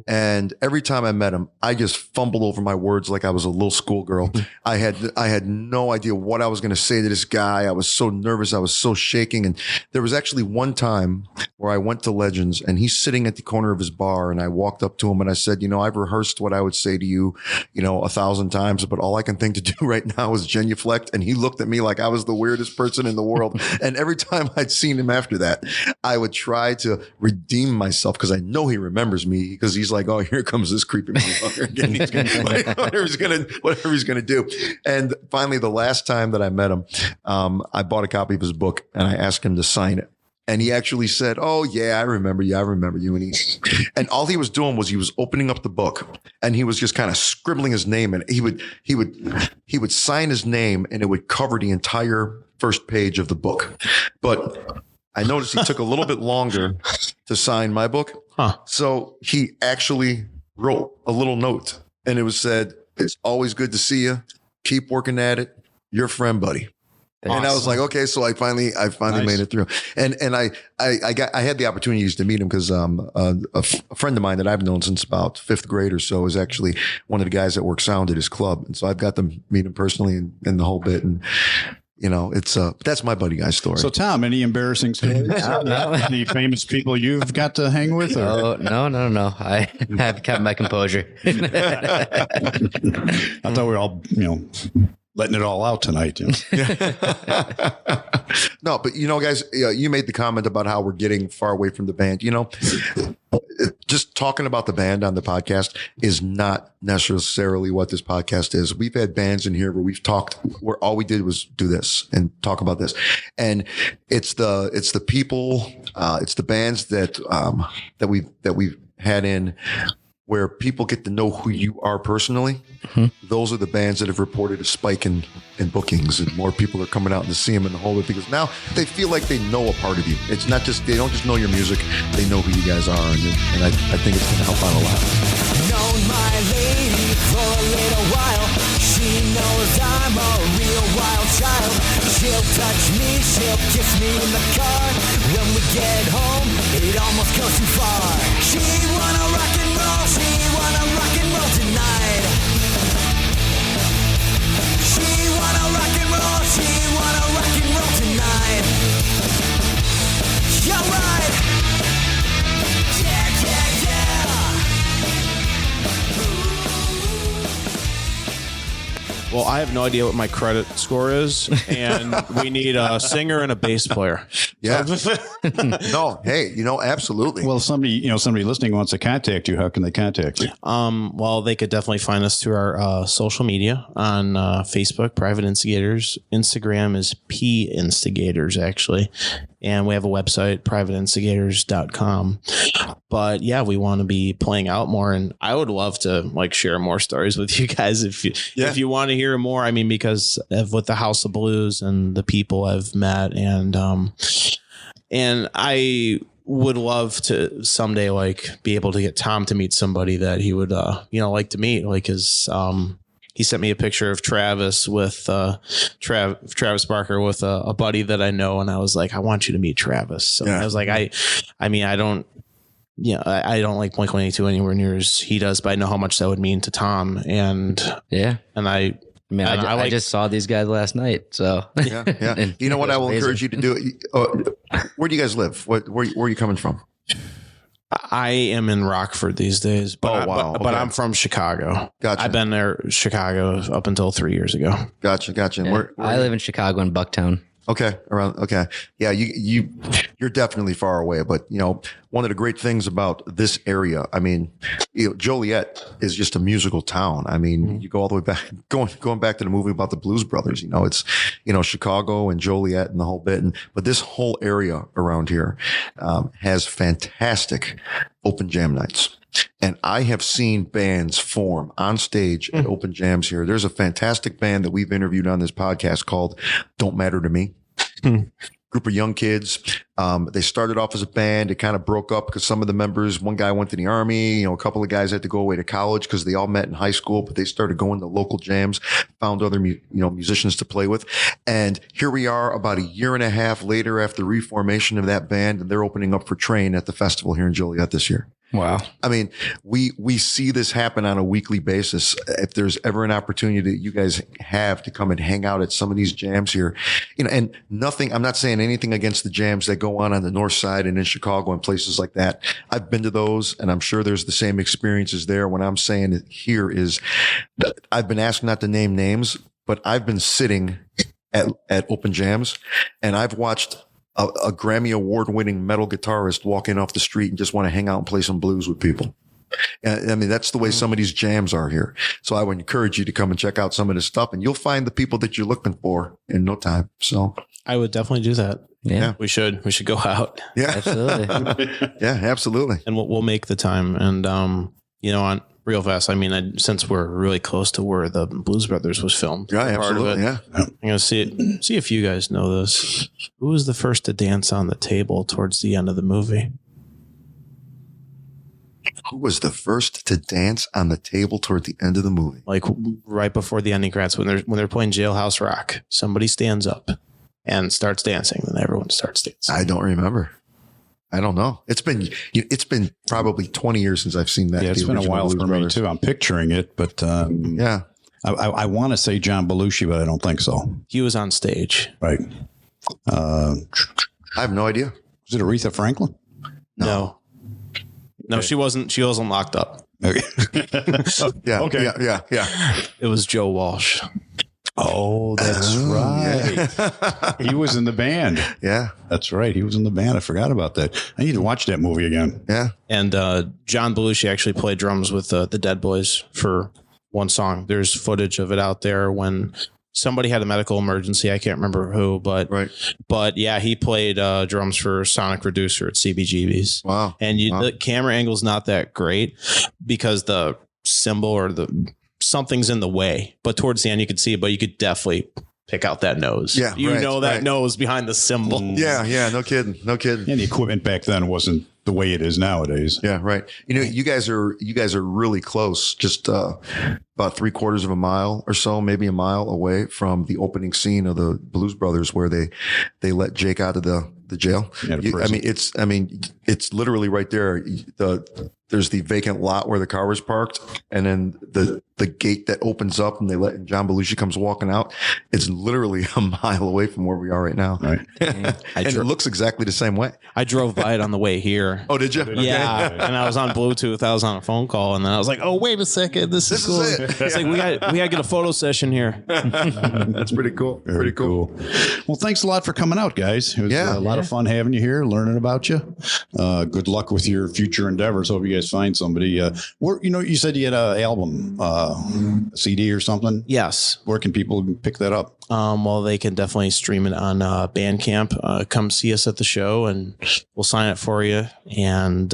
[SPEAKER 3] And every time I met him, I just fumbled over my words like I was a little schoolgirl. I had no idea what I was going to say to this guy. I was so nervous. I was so shaking. And there was actually one time where I went to Legends and he's sitting at the corner of his bar, and I walked up to him and I said, I've rehearsed what I would say to you, 1,000 times, but all I can think to do right now is genuflect. And he looked at me like I was the weirdest person in the world. And every time I'd seen him after that, I would try to redeem myself, because I know he remembers me, because he's like, oh, here comes this creepy motherfucker again. He's gonna, whatever he's gonna do. And finally, the last time that I met him, I bought a copy of his book and I asked him to sign it. And he actually said, oh yeah, I remember you. And all he was doing was he was opening up the book and he was just kind of scribbling his name, and he would sign his name and it would cover the entire first page of the book. But I noticed he took a little bit longer to sign my book. Huh. So he actually wrote a little note, and it was said, it's always good to see you. Keep working at it. Your friend, Buddy. Awesome. And I was like, okay, so I finally nice. Made it through. And I had the opportunities to meet him because a friend of mine that I've known since about fifth grade or so is actually one of the guys that works sound at his club. And so I've got to meet him personally and the whole bit. And it's that's my Buddy Guy story.
[SPEAKER 1] So Tom, any embarrassing stories? No. Any famous people you've got to hang with? Or?
[SPEAKER 5] No. I have kept my composure.
[SPEAKER 1] I thought we were all, letting it all out tonight.
[SPEAKER 3] No, but guys, you made the comment about how we're getting far away from the band. Just talking about the band on the podcast is not necessarily what this podcast is. We've had bands in here where we've talked, where all we did was do this and talk about this. And it's the people, it's the bands that we've had in, where people get to know who you are personally. Mm-hmm. Those are the bands that have reported a spike in bookings, and more people are coming out to see them in the whole bit, because now they feel like they know a part of you. It's not just, they don't just know your music, they know who you guys are. And I think it's going to help out a lot.
[SPEAKER 2] Known my lady for a little while. She knows I'm a real wild child. She'll touch me, she'll kiss me in the car. When we get home, it almost goes too far. She wanna rock and roll, she wanna rock and roll tonight. She wanna rock and roll, she wanna rock and roll tonight. You're right. Yeah, yeah, yeah.
[SPEAKER 4] Well, I have no idea what my credit score is, and we need a singer and a bass player.
[SPEAKER 3] Yeah. No, hey, absolutely.
[SPEAKER 1] Well, if somebody listening wants to contact you, how can they contact you?
[SPEAKER 4] Well, they could definitely find us through our social media on Facebook, Private Instigators. Instagram is P Instigators, actually. And we have a website, privateinstigators.com. But yeah, we want to be playing out more. And I would love to share more stories with you guys if you want to hear more. I mean, because with the House of Blues and the people I've met, and I would love to someday be able to get Tom to meet somebody that he would like to meet, he sent me a picture of Travis with Travis Barker with a buddy that I know, and I was like, I want you to meet Travis. So I was like, I don't like Blink-182 anywhere near as he does, but I know how much that would mean to Tom. And I
[SPEAKER 5] just saw these guys last night. So
[SPEAKER 3] yeah. You know what? I will encourage you to do. Where do you guys live? Where are you coming from?
[SPEAKER 4] I am in Rockford these days, but but I'm from Chicago.
[SPEAKER 3] Gotcha.
[SPEAKER 4] I've been there, Chicago, up until 3 years ago.
[SPEAKER 3] Gotcha.
[SPEAKER 5] Yeah.
[SPEAKER 3] Where
[SPEAKER 5] I live in Chicago in Bucktown.
[SPEAKER 3] Okay. Yeah. You're definitely far away, but one of the great things about this area, I mean, Joliet is just a musical town. I mean, you go all the way back, going back to the movie about the Blues Brothers, it's, Chicago and Joliet and the whole bit. But this whole area around here, has fantastic open jam nights. And I have seen bands form on stage at open jams here. There's a fantastic band that we've interviewed on this podcast called Don't Matter to Me. Group of young kids. They started off as a band. It kind of broke up because some of the members, one guy went to the army, a couple of guys had to go away to college because they all met in high school, but they started going to local jams, found other, musicians to play with. And here we are about a year and a half later after the reformation of that band, and they're opening up for Train at the festival here in Joliet this year.
[SPEAKER 5] Wow. I
[SPEAKER 3] mean, we see this happen on a weekly basis. If there's ever an opportunity that you guys have to come and hang out at some of these jams here, and I'm not saying anything against the jams that go on the north side and in Chicago and places like that. I've been to those, and I'm sure there's the same experiences there. When I'm saying it here is, I've been asked not to name names, but I've been sitting at open jams, and I've watched a Grammy award-winning metal guitarist walk in off the street and just want to hang out and play some blues with people. I mean, that's the way some of these jams are here. So I would encourage you to come and check out some of this stuff, and you'll find the people that you're looking for in no time. So
[SPEAKER 4] I would definitely do that.
[SPEAKER 5] Yeah.
[SPEAKER 4] We should go out.
[SPEAKER 3] Yeah,
[SPEAKER 5] absolutely.
[SPEAKER 3] Yeah, absolutely.
[SPEAKER 4] And we'll make the time. And, on real fast, I mean, since we're really close to where the Blues Brothers was filmed.
[SPEAKER 3] Yeah, absolutely. Yeah.
[SPEAKER 4] I'm going to see if you guys know this. Who was the first to dance on the table towards the end of the movie?
[SPEAKER 3] Who was the first to dance on the table toward the end of the movie?
[SPEAKER 4] Right before the ending credits, when they're playing Jailhouse Rock, somebody stands up and starts dancing. Then everyone starts dancing.
[SPEAKER 3] I don't remember. I don't know. It's been probably 20 years since I've seen that.
[SPEAKER 1] Yeah, it's been a while for me too. I'm picturing it, but
[SPEAKER 3] yeah,
[SPEAKER 1] I want to say John Belushi, but I don't think so.
[SPEAKER 4] He was on stage,
[SPEAKER 1] right?
[SPEAKER 3] I have no idea.
[SPEAKER 1] Was it Aretha Franklin?
[SPEAKER 4] No, she wasn't. She wasn't locked up.
[SPEAKER 1] Okay.
[SPEAKER 3] Yeah.
[SPEAKER 1] Okay.
[SPEAKER 3] Yeah.
[SPEAKER 4] It was Joe Walsh.
[SPEAKER 1] Oh, that's right.
[SPEAKER 3] Yeah.
[SPEAKER 1] He was in the band.
[SPEAKER 3] Yeah.
[SPEAKER 1] That's right. He was in the band. I forgot about that. I need to watch that movie again.
[SPEAKER 3] Yeah.
[SPEAKER 4] And John Belushi actually played drums with the Dead Boys for one song. There's footage of it out there when somebody had a medical emergency. I can't remember who, but
[SPEAKER 3] right.
[SPEAKER 4] But yeah, he played drums for Sonic Reducer at CBGB's.
[SPEAKER 3] Wow.
[SPEAKER 4] And the camera angle's not that great because the cymbal or something's in the way, but towards the end you could see it, but you could definitely pick out that nose.
[SPEAKER 3] Yeah.
[SPEAKER 4] That nose behind the cymbal.
[SPEAKER 3] Yeah. No kidding.
[SPEAKER 1] And the equipment back then wasn't the way it is nowadays.
[SPEAKER 3] Yeah. Right. You guys are really close, just about 3/4 of a mile or so, maybe a mile away from the opening scene of the Blues Brothers, where they let Jake out of the jail.
[SPEAKER 1] Yeah,
[SPEAKER 3] it's literally right there. The there's the vacant lot where the car was parked, and then the gate that opens up and they let John Belushi comes walking out. It's literally a mile away from where we are right now.
[SPEAKER 1] Right.
[SPEAKER 3] And it looks exactly the same way.
[SPEAKER 4] I drove by it on the way here.
[SPEAKER 3] Oh, did you?
[SPEAKER 4] Yeah, and I was on Bluetooth. I was on a phone call, and then I was like, "Oh, wait a second, this is cool."
[SPEAKER 3] is it.
[SPEAKER 4] It's like we got to get a photo session here.
[SPEAKER 3] That's pretty cool.
[SPEAKER 1] Very cool. Well, thanks a lot for coming out, guys. It was a lot of fun having you here, learning about you. Good luck with your future endeavors. Hope you guys find somebody. Where you said you had an album, a CD or something.
[SPEAKER 4] Yes.
[SPEAKER 1] Where can people pick that up?
[SPEAKER 4] Well, they can definitely stream it on Bandcamp. Come see us at the show, and we'll sign it for you. And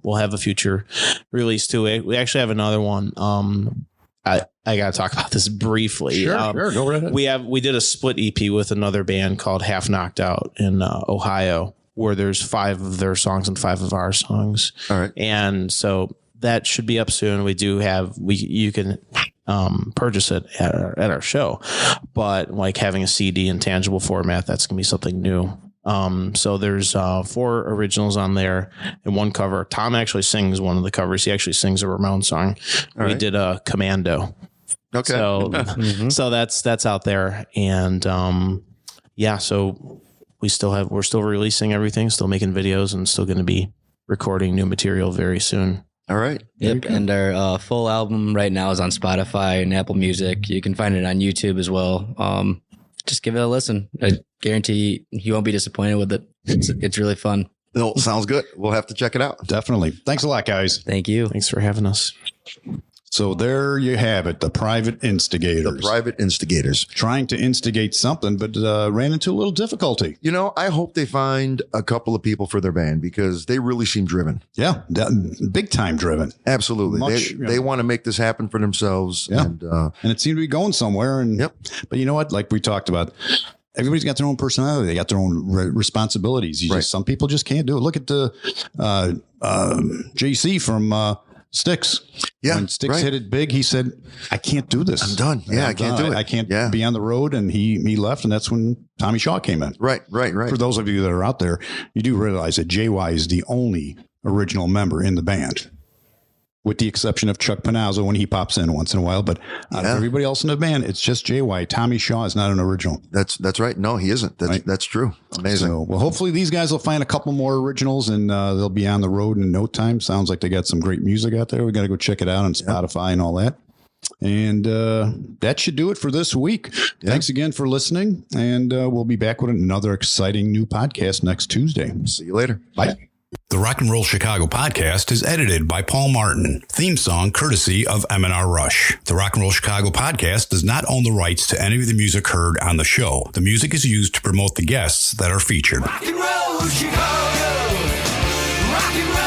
[SPEAKER 4] we'll have a future release too. We actually have another one. I got to talk about this briefly.
[SPEAKER 1] Sure, go right ahead.
[SPEAKER 4] We did a split EP with another band called Half Knocked Out in Ohio, where there's 5 of their songs and 5 of our songs.
[SPEAKER 3] All right.
[SPEAKER 4] And so that should be up soon. We do have you can purchase it at our show, but like having a CD in tangible format, that's gonna be something new. So there's 4 originals on there and 1 cover. Tom actually sings one of the covers. He actually sings a Ramon song. We did a Commando.
[SPEAKER 3] Okay.
[SPEAKER 4] So so that's out there, and so we're still releasing everything, still making videos, and still going to be recording new material very soon.
[SPEAKER 3] All right.
[SPEAKER 5] Yep. And our full album right now is on Spotify and Apple Music. You can find it on YouTube as well. Just give it a listen. I guarantee you won't be disappointed with it. It's really fun.
[SPEAKER 3] No, sounds good. We'll have to check it out.
[SPEAKER 1] Definitely. Thanks a lot, guys.
[SPEAKER 5] Thank you.
[SPEAKER 4] Thanks for having us.
[SPEAKER 1] So there you have it, the Private Instigators.
[SPEAKER 3] The Private Instigators.
[SPEAKER 1] Trying to instigate something, but ran into a little difficulty.
[SPEAKER 3] I hope they find a couple of people for their band because they really seem driven.
[SPEAKER 1] Yeah, big time driven.
[SPEAKER 3] Absolutely. They want to make this happen for themselves.
[SPEAKER 1] Yeah.
[SPEAKER 3] And
[SPEAKER 1] it seemed to be going somewhere. And But you know what? Like we talked about, everybody's got their own personality. They got their own responsibilities. Some people just can't do it. Look at the JC from Styx.
[SPEAKER 3] Yeah,
[SPEAKER 1] when Styx hit it big, he said, "I can't do this.
[SPEAKER 3] I'm done. Yeah, I can't do it.
[SPEAKER 1] I can't be on the road." And he left, and that's when Tommy Shaw came in.
[SPEAKER 3] Right.
[SPEAKER 1] For those of you that are out there, you do realize that JY is the only original member in the band, with the exception of Chuck Panazzo when he pops in once in a while. But out of everybody else in the band, it's just JY. Tommy Shaw is not an original.
[SPEAKER 3] That's right. No, he isn't. That's true. Amazing.
[SPEAKER 1] So, well, hopefully these guys will find a couple more originals and they'll be on the road in no time. Sounds like they got some great music out there. We got to go check it out on Spotify and all that. And that should do it for this week. Thanks again for listening. And we'll be back with another exciting new podcast next Tuesday.
[SPEAKER 3] See you later.
[SPEAKER 1] Bye.
[SPEAKER 7] The Rock and Roll Chicago podcast is edited by Paul Martin. Theme song courtesy of M&R Rush. The Rock and Roll Chicago podcast does not own the rights to any of the music heard on the show. The music is used to promote the guests that are featured.
[SPEAKER 2] Rock and roll Chicago. Rock and roll.